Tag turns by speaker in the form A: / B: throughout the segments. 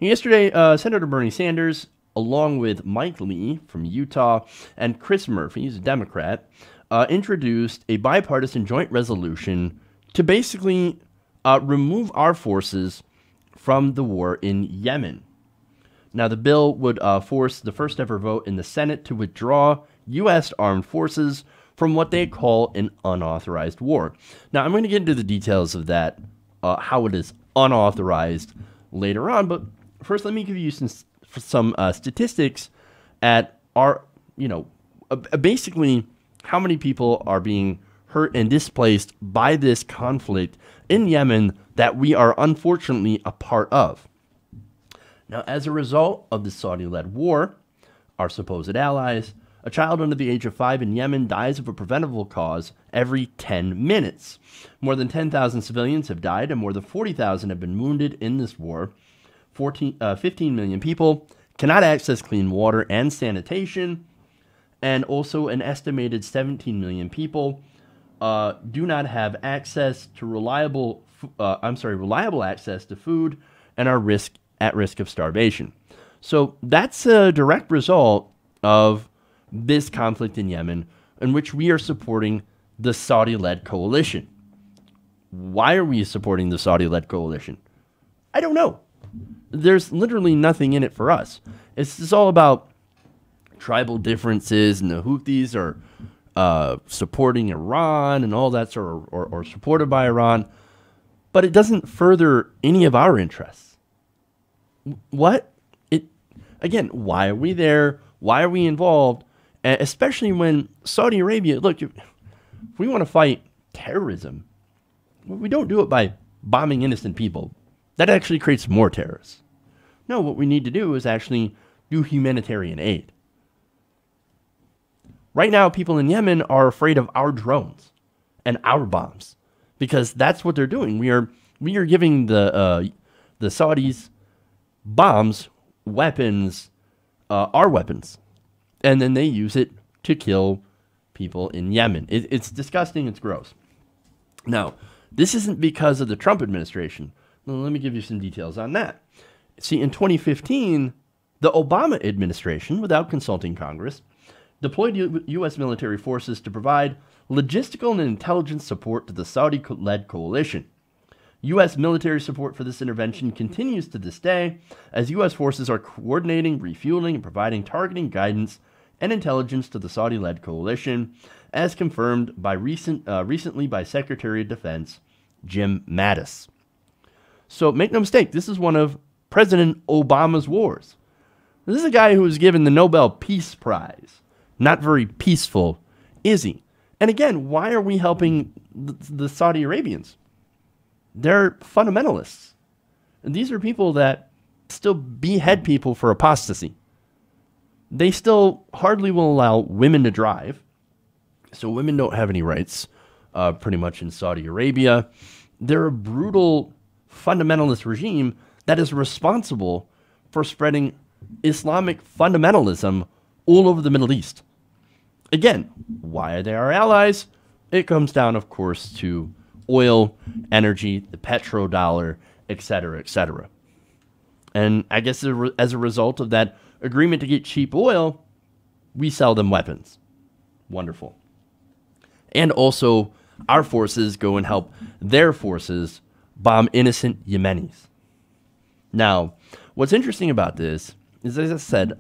A: Yesterday, Senator Bernie Sanders, along with Mike Lee from Utah and Chris Murphy, he's a Democrat, introduced a bipartisan joint resolution to basically remove our forces from the war in Yemen. Now, the bill would force the first ever vote in the Senate to withdraw U.S. armed forces from what they call an unauthorized war. Now, I'm going to get into the details of that, how it is unauthorized later on. But first, let me give you some statistics at our, basically how many people are being hurt and displaced by this conflict in Yemen that we are unfortunately a part of. Now, as a result of the Saudi-led war, our supposed allies, a child under the age of 5 in Yemen dies of a preventable cause every 10 minutes. More than 10,000 civilians have died and more than 40,000 have been wounded in this war. 15 million people cannot access clean water and sanitation, and also an estimated 17 million people do not have access to reliable access to food and are at risk of starvation. So that's a direct result of this conflict in Yemen, in which we are supporting the Saudi-led coalition. Why are we supporting the Saudi-led coalition? I don't know. There's literally nothing in it for us. It's all about tribal differences, and the Houthis are supporting Iran and all that sort of, or supported by Iran, but it doesn't further any of our interests. What? Again, why are we there? Why are we involved? Especially when Saudi Arabia, look, if we want to fight terrorism, we don't do it by bombing innocent people. That actually creates more terrorists. No, what we need to do is actually do humanitarian aid. Right now, people in Yemen are afraid of our drones and our bombs because that's what they're doing. We are giving the Saudis bombs, weapons, our weapons, and then they use it to kill people in Yemen. It's disgusting. It's gross. Now, this isn't because of the Trump administration. Well, let me give you some details on that. See, in 2015, the Obama administration, without consulting Congress, deployed U.S. military forces to provide logistical and intelligence support to the Saudi-led coalition. U.S. military support for this intervention continues to this day, as U.S. forces are coordinating, refueling, and providing targeting guidance and intelligence to the Saudi-led coalition, as confirmed by recently by Secretary of Defense Jim Mattis. So make no mistake, this is one of President Obama's wars. This is a guy who was given the Nobel Peace Prize. Not very peaceful, is he? And again, why are we helping the Saudi Arabians? They're fundamentalists. And these are people that still behead people for apostasy. They still hardly will allow women to drive. So women don't have any rights, pretty much in Saudi Arabia. They're a brutal fundamentalist regime that is responsible for spreading Islamic fundamentalism all over the Middle East. Again, why are they our allies? It comes down, of course, to oil, energy, the petrodollar, etc., etc. And I guess as a result of that agreement to get cheap oil, we sell them weapons. Wonderful. And also, our forces go and help their forces bomb innocent Yemenis. Now, what's interesting about this is, as I said,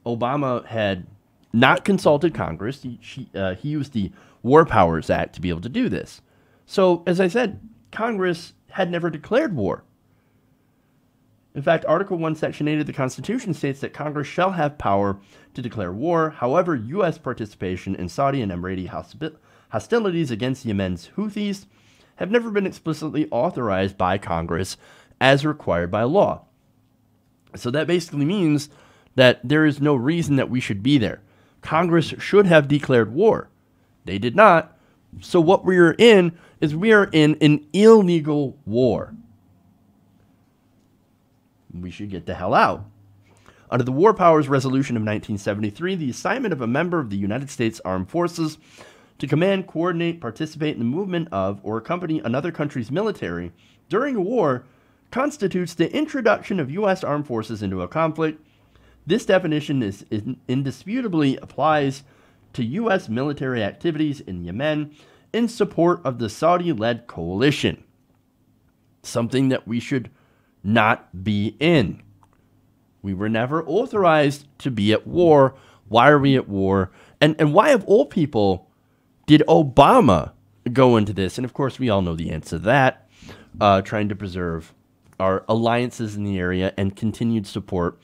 A: Obama had not consulted Congress. He used the War Powers Act to be able to do this. So, as I said, Congress had never declared war. In fact, Article 1, Section 8 of the Constitution states that Congress shall have power to declare war. However, U.S. participation in Saudi and Emirati hostilities against Yemen's Houthis have never been explicitly authorized by Congress as required by law. So that basically means that there is no reason that we should be there. Congress should have declared war. They did not. So what we are in is we are in an illegal war. We should get the hell out. Under the War Powers Resolution of 1973, the assignment of a member of the United States Armed Forces to command, coordinate, participate in the movement of, or accompany another country's military during a war constitutes the introduction of U.S. armed forces into a conflict. This definition is indisputably applies to U.S. military activities in Yemen in support of the Saudi-led coalition, something that we should not be in. We were never authorized to be at war. Why are we at war? And why, of all people, did Obama go into this? And of course, we all know the answer to that. Trying to preserve our alliances in the area and continued support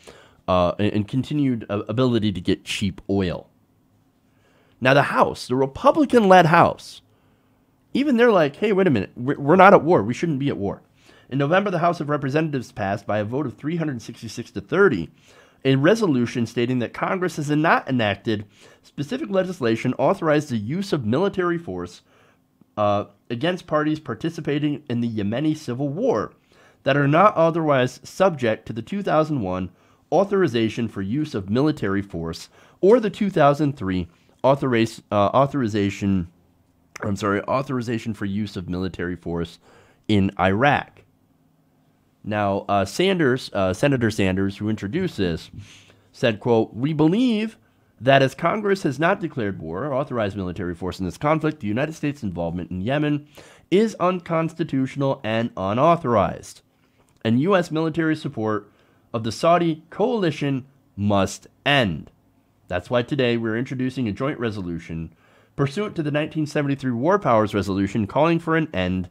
A: and continued ability to get cheap oil. Now, the House, the Republican-led House, even they're like, hey, wait a minute, we're not at war. We shouldn't be at war. In November, the House of Representatives passed, by a vote of 366 to 30, a resolution stating that Congress has not enacted specific legislation authorized the use of military force against parties participating in the Yemeni civil war that are not otherwise subject to the 2001 authorization for use of military force or the 2003 authorization for use of military force in Iraq. Now, Senator Sanders, who introduced this, said, quote, "We believe that as Congress has not declared war or authorized military force in this conflict, the United States' involvement in Yemen is unconstitutional and unauthorized, and U.S. military support of the Saudi coalition must end. That's why today we're introducing a joint resolution pursuant to the 1973 War Powers Resolution calling for an end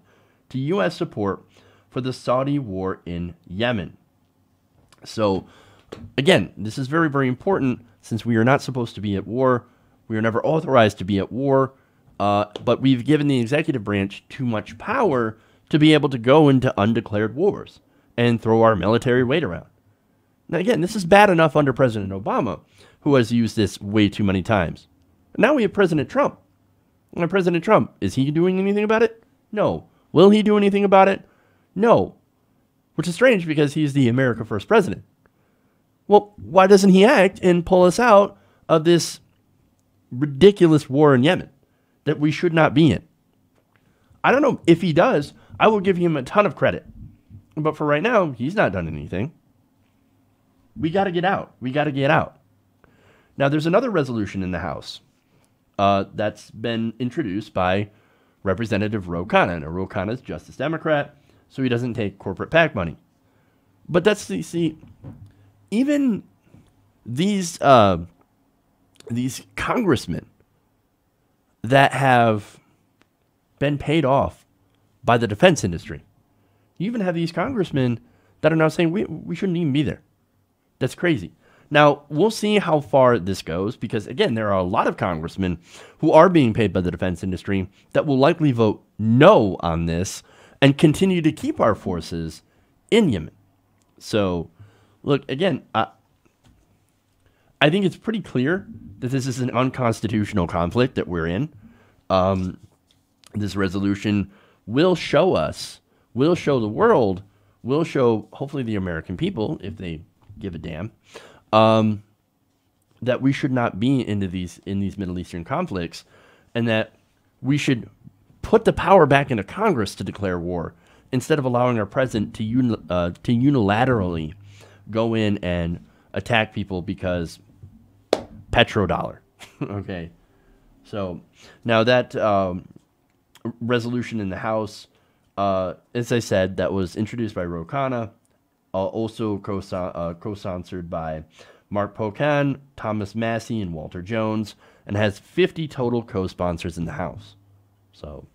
A: to U.S. support for the Saudi war in Yemen." So, again, this is very, very important since we are not supposed to be at war. We are never authorized to be at war, but we've given the executive branch too much power to be able to go into undeclared wars and throw our military weight around. Now, again, this is bad enough under President Obama, who has used this way too many times. Now we have President Trump. And President Trump, is he doing anything about it? No. Will he do anything about it? No. Which is strange because he's the America First president. Well, why doesn't he act and pull us out of this ridiculous war in Yemen that we should not be in? I don't know. If he does, I will give him a ton of credit. But for right now, he's not done anything. We got to get out. We got to get out. Now, there's another resolution in the House that's been introduced by Representative Ro Khanna. Now, Ro Khanna is Justice Democrat, so he doesn't take corporate PAC money. But that's the, see, even these congressmen that have been paid off by the defense industry, you even have these congressmen that are now saying we shouldn't even be there. That's crazy. Now, we'll see how far this goes because, again, there are a lot of congressmen who are being paid by the defense industry that will likely vote no on this and continue to keep our forces in Yemen. So, look, again, I think it's pretty clear that this is an unconstitutional conflict that we're in. This resolution will show us, will show the world, will show hopefully the American people, if they give a damn, that we should not be in these Middle Eastern conflicts, and that we should put the power back into Congress to declare war instead of allowing our president to unilaterally go in and attack people because petrodollar. Okay, so now that resolution in the House, as I said, that was introduced by Ro Khanna, also co-sponsored by Mark Pocan, Thomas Massey, and Walter Jones, and has 50 total co-sponsors in the House. So,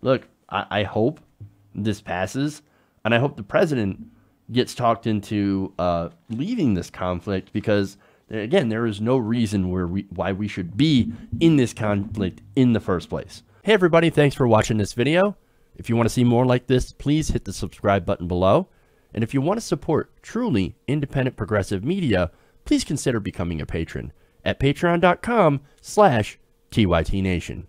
A: look, I hope this passes, and I hope the president gets talked into leaving this conflict because, again, there is no reason why we should be in this conflict in the first place. Hey, everybody, thanks for watching this video. If you want to see more like this, please hit the subscribe button below. And if you want to support truly independent progressive media, please consider becoming a patron at patreon.com/TYTNation.